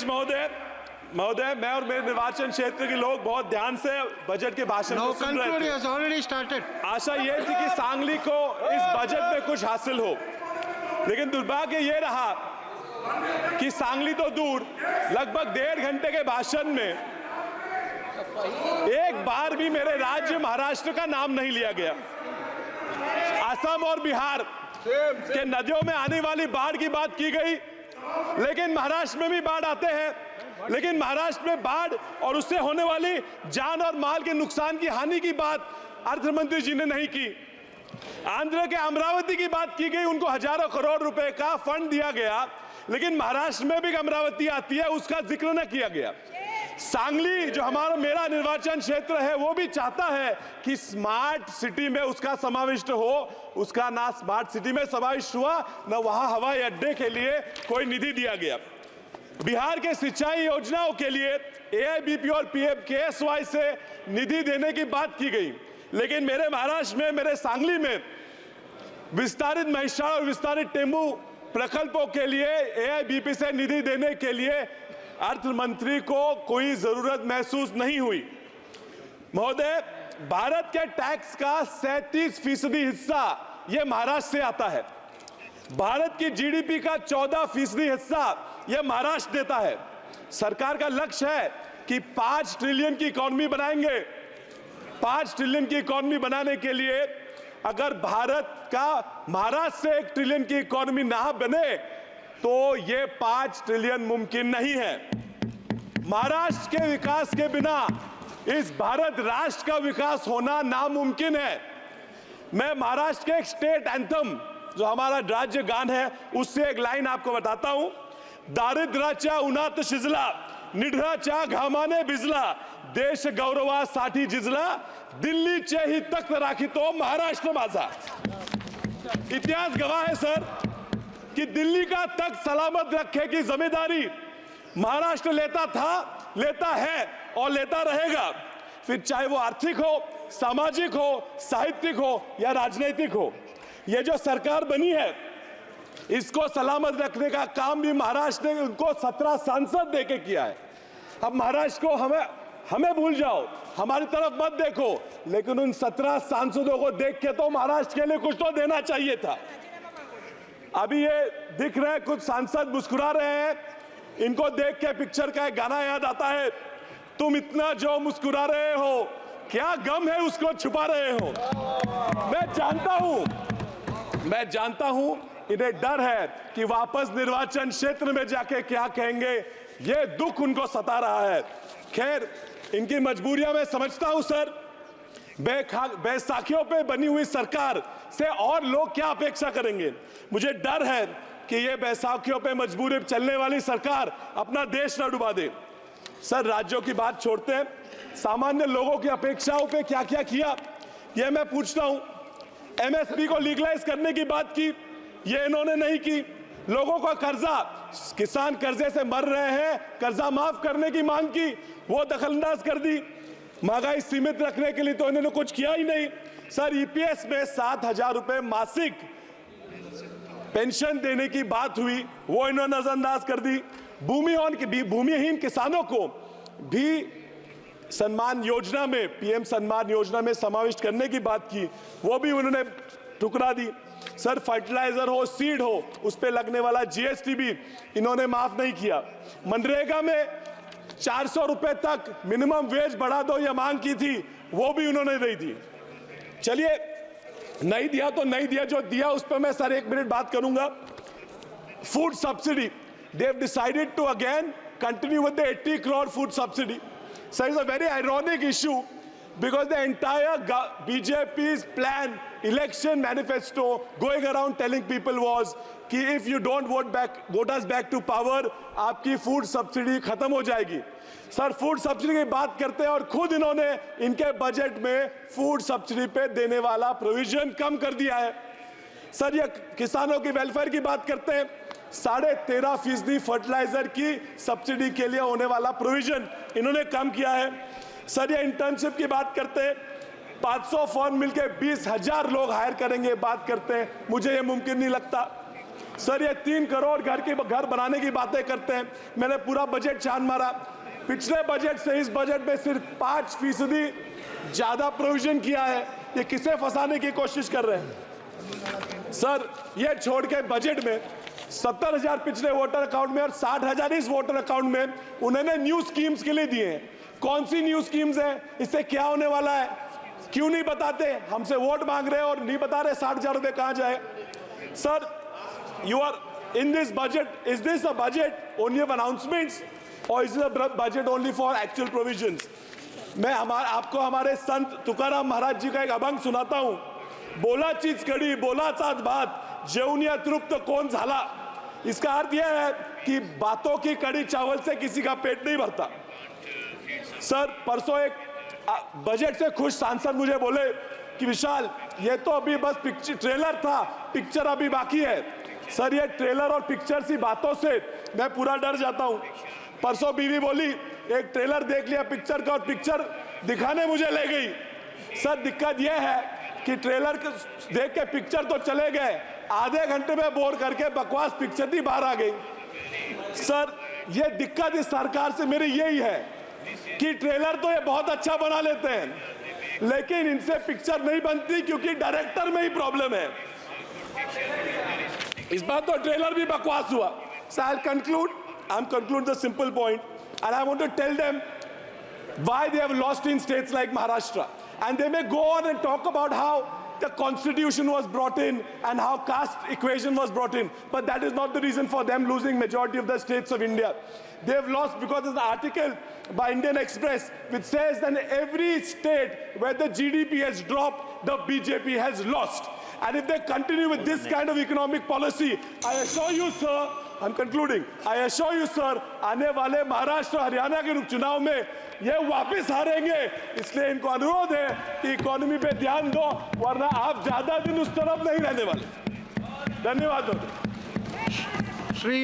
महोदय, मैं और मेरे निर्वाचन क्षेत्र के लोग बहुत ध्यान से बजट के भाषण को सुन रहे थे। आशा ये थी कि सांगली को इस बजट में कुछ हासिल हो, लेकिन दुर्भाग्य ये रहा कि सांगली तो दूर, लगभग 1.5 घंटे के भाषण में एक बार भी मेरे राज्य महाराष्ट्र का नाम नहीं लिया गया। असम और बिहार के नदियों में आने वाली बाढ़ की बात की गई, लेकिन महाराष्ट्र में भी बाढ़ आते हैं, लेकिन महाराष्ट्र में बाढ़ और उससे होने वाली जान और माल के नुकसान की हानि की बात अर्थ मंत्री जी ने नहीं की। आंध्र के अमरावती की बात की गई, उनको हजारों करोड़ रुपए का फंड दिया गया, लेकिन महाराष्ट्र में भी अमरावती आती है, उसका जिक्र न किया गया। सांगली जो मेरा निर्वाचन क्षेत्र है, वो भी चाहता है कि स्मार्ट सिटी में उसका समाविष्ट हो, उसका ना स्मार्ट सिटी में समाविष्ट हुआ, न वहां हवाई अड्डे के लिए कोई निधि दिया गया। बिहार के सिंचाई योजनाओं के लिए AIBP और PMKSY से निधि देने की बात की गई, लेकिन मेरे महाराष्ट्र में, मेरे सांगली में विस्तारित महिषार और विस्तारित टेम्बू प्रकल्पों के लिए AIBP से निधि देने के लिए अर्थ मंत्री को कोई जरूरत महसूस नहीं हुई। महोदय, भारत के टैक्स का 37% हिस्सा यह महाराष्ट्र से आता है। भारत की GDP का 14% हिस्सा यह महाराष्ट्र देता है। सरकार का लक्ष्य है कि 5 ट्रिलियन की इकोनॉमी बनाएंगे। 5 ट्रिलियन की इकोनॉमी बनाने के लिए अगर भारत का महाराष्ट्र से 1 ट्रिलियन की इकोनॉमी ना बने तो ये 5 ट्रिलियन मुमकिन नहीं है। महाराष्ट्र के विकास के बिना इस भारत राष्ट्र का विकास होना नामुमकिन है। मैं महाराष्ट्र के एक स्टेट एंथम, जो हमारा राज्य गान है, उससे एक लाइन आपको बताता हूं। दारिद्र्याच्या उन्हात शिजला, निढळाच्या घामाने भिजला, देश गौरवासाठी झिजला, दिल्लीचे ही तख्त राखितो महाराष्ट्र माझा। इतिहास गवाह है सर कि दिल्ली का तख्त सलामत रखने की जिम्मेदारी महाराष्ट्र लेता था, लेता है और लेता रहेगा, फिर चाहे वो आर्थिक हो, सामाजिक हो, साहित्यिक हो या राजनीतिक हो। ये जो सरकार बनी है, इसको सलामत रखने का काम भी महाराष्ट्र ने उनको 17 सांसद देके किया है। अब महाराष्ट्र को हमें भूल जाओ, हमारी तरफ मत देखो, लेकिन उन 17 सांसदों को देख के तो महाराष्ट्र के लिए कुछ तो देना चाहिए था। अभी ये दिख रहे हैं, कुछ सांसद मुस्कुरा रहे हैं, इनको देख के पिक्चर का एक गाना याद आता है, तुम इतना जो मुस्कुरा रहे हो, क्या गम है उसको छुपा रहे हो। मैं जानता हूं इन्हें डर है कि वापस निर्वाचन क्षेत्र में जाके क्या कहेंगे, ये दुख उनको सता रहा है। खैर, इनकी मजबूरियां मैं समझता हूं सर। बैसाखियों पे बनी हुई सरकार से और लोग क्या अपेक्षा करेंगे। मुझे डर है कि ये बैसाखियों पे मजबूरी चलने वाली सरकार अपना देश न डुबा दे। सर, राज्यों की बात छोड़ते हैं, सामान्य लोगों की अपेक्षाओं पे क्या क्या किया ये मैं पूछता हूं। MSP को लीगलाइज करने की बात की, ये इन्होंने नहीं की। लोगों का कर्जा, किसान कर्जे से मर रहे हैं, कर्जा माफ करने की मांग की, वो दखलंदाज कर दी। महंगाई सीमित रखने के लिए तो इन्होंने कुछ किया ही नहीं। सर, EPS में 7,000 रुपए मासिक पेंशन देने की बात हुई, वो इन्होंने नजरअंदाज कर दी। भूमिहीन किसानों को भी सम्मान योजना में, PM सम्मान योजना में समाविष्ट करने की बात की, वो भी उन्होंने ठुकरा दी। सर, फर्टिलाइजर हो, सीड हो, उस पे लगने वाला GST भी इन्होंने माफ नहीं किया। मनरेगा में 400 रुपए तक मिनिमम वेज बढ़ा दो, यह मांग की थी, वो भी उन्होंने नहीं दी। चलिए, नहीं दिया तो नहीं दिया, जो दिया उस पर मैं सर 1 मिनट बात करूंगा। Food subsidy, they have decided to again continue with the 80 crore food subsidy. So it's a very ironic issue because the entire BJP's plan, election manifesto going around telling people was कि if you don't vote us back to power, आपकी food subsidy खत्म हो जाएगी। Sir, food subsidy की बात करते हैं और खुद इन्होंने इनके बजट में फूड सब्सिडी पे देने वाला प्रोविजन कम कर दिया है। सर, ये किसानों की वेलफेयर की बात करते हैं, 13.5% फर्टिलाइजर की सब्सिडी के लिए होने वाला प्रोविजन इन्होंने कम किया है। सर, ये इंटर्नशिप की बात करते हैं, 500 फर्म मिलकर 20,000 लोग हायर करेंगे, बात करते हैं, मुझे ये मुमकिन नहीं लगता। सर ये 3 करोड़ घर बनाने की बातें करते हैं। मैंने पूरा बजट छान मारा, पिछले बजट से इस बजट में सिर्फ 5% ज्यादा प्रोविजन किया है। ये किसे फंसाने की कोशिश कर रहे हैं सर? ये छोड़ के बजट में 70,000 पिछले वोटर अकाउंट में और 60,000 इस वोटर अकाउंट में उन्होंने न्यू स्कीम्स के लिए दिए हैं। कौन सी न्यू स्कीम्स हैं? इससे क्या होने वाला है? क्यों नहीं बताते? हमसे वोट मांग रहे हैं और नहीं बता रहे 60,000 रुपए कहां जाए। Sir, you are in this budget, is this a budget only of announcements or is it a budget only for actual provisions? मैं आपको हमारे संत तुकाराम महाराज जी का एक अभंग सुनाता हूं। बोला चीज कड़ी बोला चाच बात, जेवून तृप्त कौन झाला। इसका अर्थ यह है कि बातों की कड़ी चावल से किसी का पेट नहीं भरता। सर, परसों एक बजट से खुश सांसद मुझे बोले कि विशाल ये तो अभी बस ट्रेलर था, पिक्चर अभी बाकी है। सर, ये ट्रेलर और पिक्चर सी बातों से मैं पूरा डर जाता हूं। परसों बीवी बोली एक ट्रेलर देख लिया पिक्चर का और पिक्चर दिखाने मुझे ले गई। सर, दिक्कत यह है कि ट्रेलर देख के पिक्चर तो चले गए, आधे घंटे में बोर करके बकवास पिक्चर ही बाहर आ गई। सर, ये दिक्कत इस सरकार से मेरी यही है कि ट्रेलर तो ये बहुत अच्छा बना लेते हैं लेकिन इनसे पिक्चर नहीं बनती क्योंकि डायरेक्टर में ही प्रॉब्लम है। इस बार तो ट्रेलर भी बकवास हुआ। So I'll conclude the simple point and I want to tell them why they have lost in states like Maharashtra. And they may go on and talk about how the constitution was brought in and how caste equation was brought in. But that is not the reason for them losing majority of the states of India. They have lost because there's an article by Indian Express which says that in every state where the GDP has dropped, the BJP has lost. And if they continue with this kind of economic policy, I assure you, sir, I'm concluding, I assure you, sir, आने वाले महाराष्ट्र हरियाणा के चुनाव में ये वापस हारेंगे। इसलिए इनको अनुरोध है कि इकोनॉमी पे ध्यान दो, वरना आप ज्यादा दिन उस तरफ नहीं रहने वाले। धन्यवाद।